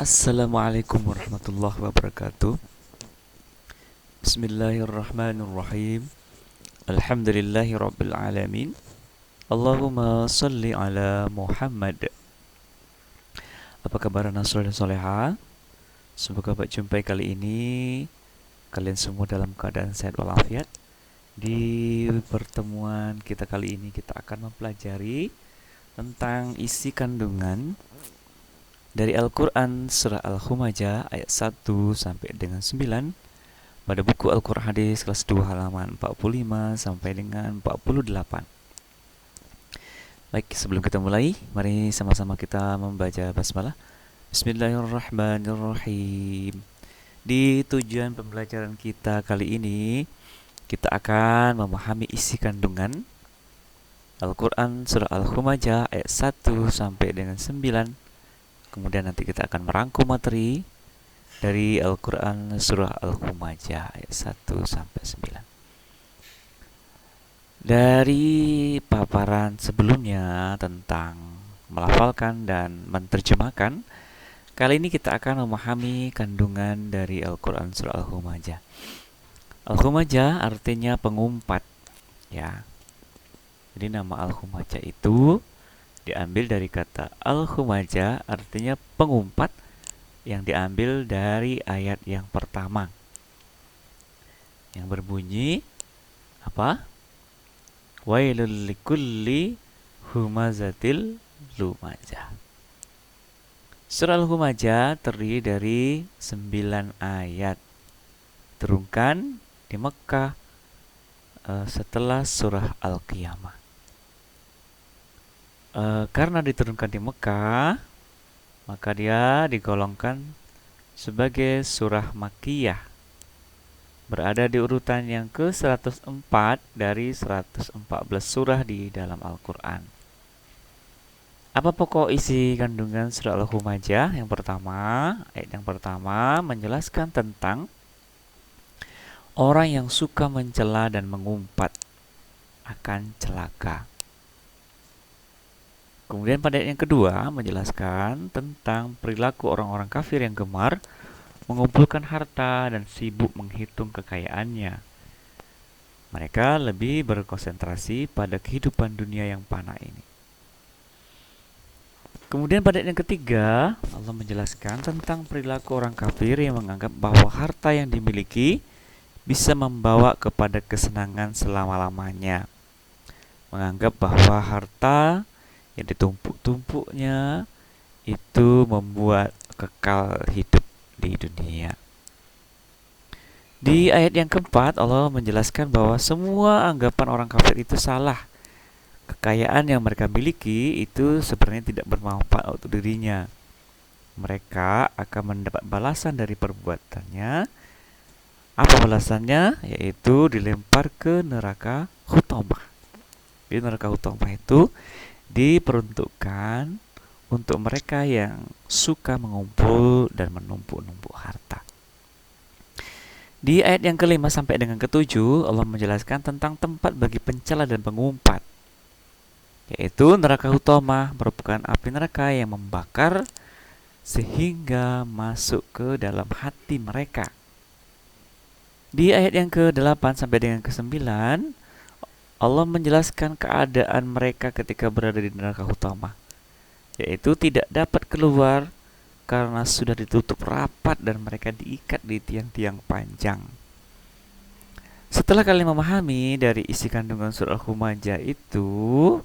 Assalamualaikum warahmatullahi wabarakatuh. Bismillahirrahmanirrahim. Alhamdulillahi rabbil alamin. Allahumma salli ala Muhammad. Apa kabar anak soleh dan soleha? Semoga berjumpa kali ini kalian semua dalam keadaan sehat walafiat. Di pertemuan kita kali ini kita akan mempelajari tentang isi kandungan dari Al-Quran Surah Al-Humajah ayat 1 sampai dengan 9 pada buku Al-Quran Hadis kelas 2 halaman 45 sampai dengan 48. Baik, sebelum kita mulai, mari sama-sama kita membaca basmalah. Bismillahirrahmanirrahim. Di tujuan pembelajaran kita kali ini, kita akan memahami isi kandungan Al-Quran Surah Al-Humajah ayat 1 sampai dengan 9. Kemudian nanti kita akan merangkum materi dari Al-Quran Surah Al-Humajah ayat 1 sampai 9. Dari paparan sebelumnya tentang melafalkan dan menerjemahkan, kali ini kita akan memahami kandungan dari Al-Quran Surah Al-Humajah. Al-Humajah artinya pengumpat, ya. Jadi nama Al-Humajah itu diambil dari kata Al-Humajah, artinya pengumpat, yang diambil dari ayat yang pertama yang berbunyi apa? Wailul likulli humazatil lumazah. Surah Al-Humajah terdiri dari 9 ayat, turunkan di Mekah setelah surah Al-Qiyamah. Karena diturunkan di Mekah, maka dia digolongkan sebagai surah Makkiyah, berada di urutan yang ke-104 dari 114 surah di dalam Al-Quran. Apa pokok isi kandungan surah Al-Humajah? Ayat yang pertama menjelaskan tentang orang yang suka mencela dan mengumpat akan celaka. Kemudian pada ayat yang kedua menjelaskan tentang perilaku orang-orang kafir yang gemar mengumpulkan harta dan sibuk menghitung kekayaannya. Mereka lebih berkonsentrasi pada kehidupan dunia yang fana ini. Kemudian pada ayat yang ketiga Allah menjelaskan tentang perilaku orang kafir yang menganggap bahwa harta yang dimiliki bisa membawa kepada kesenangan selama-lamanya. Menganggap bahwa harta yang ditumpuk-tumpuknya itu membuat kekal hidup di dunia. Di ayat yang keempat Allah menjelaskan bahwa semua anggapan orang kafir itu salah. Kekayaan yang mereka miliki itu sebenarnya tidak bermanfaat untuk dirinya. Mereka akan mendapat balasan dari perbuatannya. Apa balasannya? Yaitu dilempar ke neraka Hutamah. Di neraka Hutamah itu diperuntukkan untuk mereka yang suka mengumpul dan menumpuk-numpuk harta. Di ayat yang kelima sampai dengan ketujuh Allah menjelaskan tentang tempat bagi pencela dan pengumpat, yaitu neraka Hutamah merupakan api neraka yang membakar sehingga masuk ke dalam hati mereka. Di ayat yang ke-8 sampai dengan ke-9 Allah menjelaskan keadaan mereka ketika berada di neraka Hutamah, yaitu tidak dapat keluar karena sudah ditutup rapat dan mereka diikat di tiang-tiang panjang. Setelah kalian memahami dari isi kandungan surah Al-Humajah itu,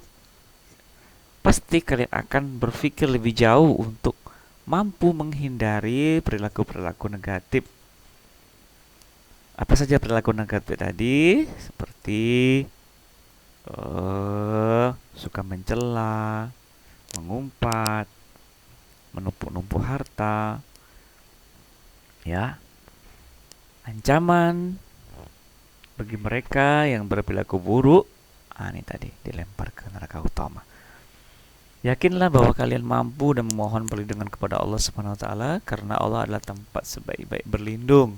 pasti kalian akan berpikir lebih jauh untuk mampu menghindari perilaku-perilaku negatif. Apa saja perilaku negatif tadi? Seperti suka mencela, mengumpat, menumpuk-numpuk harta, ya, ancaman bagi mereka yang berperilaku buruk. Ini tadi dilempar ke neraka Hutamah. Yakinlah bahwa kalian mampu dan memohon perlindungan kepada Allah Subhanahu wa taala, karena Allah adalah tempat sebaik-baik berlindung.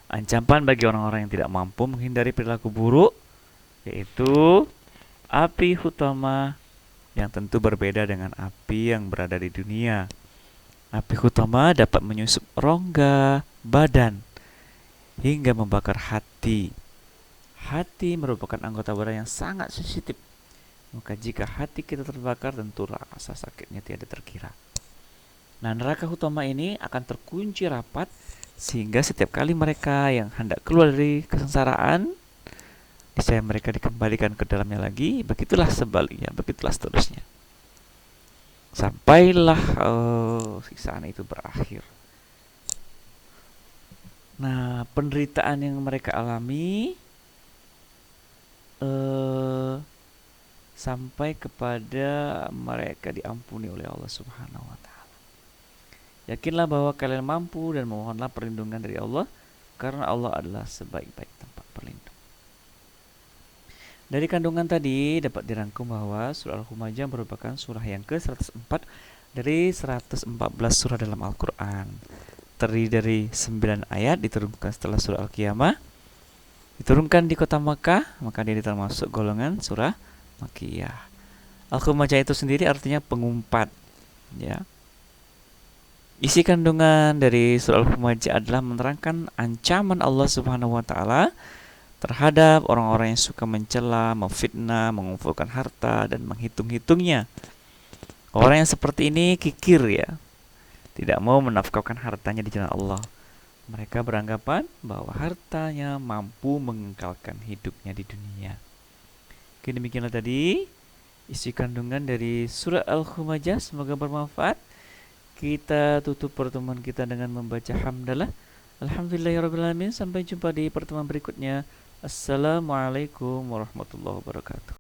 Ancaman bagi orang-orang yang tidak mampu menghindari perilaku buruk, yaitu api Hutamah, yang tentu berbeda dengan api yang berada di dunia. Api utama dapat menyusup rongga badan hingga membakar hati. Hati merupakan anggota badan yang sangat sensitif. Maka jika hati kita terbakar, tentu rasa sakitnya tiada terkira. Nah, neraka utama ini akan terkunci rapat sehingga setiap kali mereka yang hendak keluar dari kesengsaraan, niscaya mereka dikembalikan ke dalamnya lagi. Begitulah sebaliknya, begitulah seterusnya. Sampailah siksaan itu berakhir. Nah, penderitaan yang mereka alami sampai kepada mereka diampuni oleh Allah Subhanahu wa taala. Yakinlah bahwa kalian mampu dan memohonlah perlindungan dari Allah, karena Allah adalah sebaik-baik tempat berlindung. Dari kandungan tadi dapat dirangkum bahwa surah Al-Humajah merupakan surah yang ke-104 dari 114 surah dalam Al-Quran. Terdiri dari 9 ayat, diturunkan setelah surah Al-Qiyamah, diturunkan di kota Makkah, maka dia termasuk golongan surah Makkiyah. Al-Humajah itu sendiri artinya pengumpat, ya. Isi kandungan dari surah Al-Humajah adalah menerangkan ancaman Allah Subhanahu wa taala terhadap orang-orang yang suka mencela, memfitnah, mengumpulkan harta dan menghitung-hitungnya. Orang yang seperti ini kikir, ya, tidak mau menafkahkan hartanya di jalan Allah. Mereka beranggapan bahwa hartanya mampu mengekalkan hidupnya di dunia. Oke, demikianlah tadi isi kandungan dari surah Al-Humajah. Semoga bermanfaat. Kita tutup pertemuan kita dengan membaca hamdalah. Alhamdulillahirrabbilalamin. Sampai jumpa di pertemuan berikutnya. Assalamualaikum warahmatullahi wabarakatuh.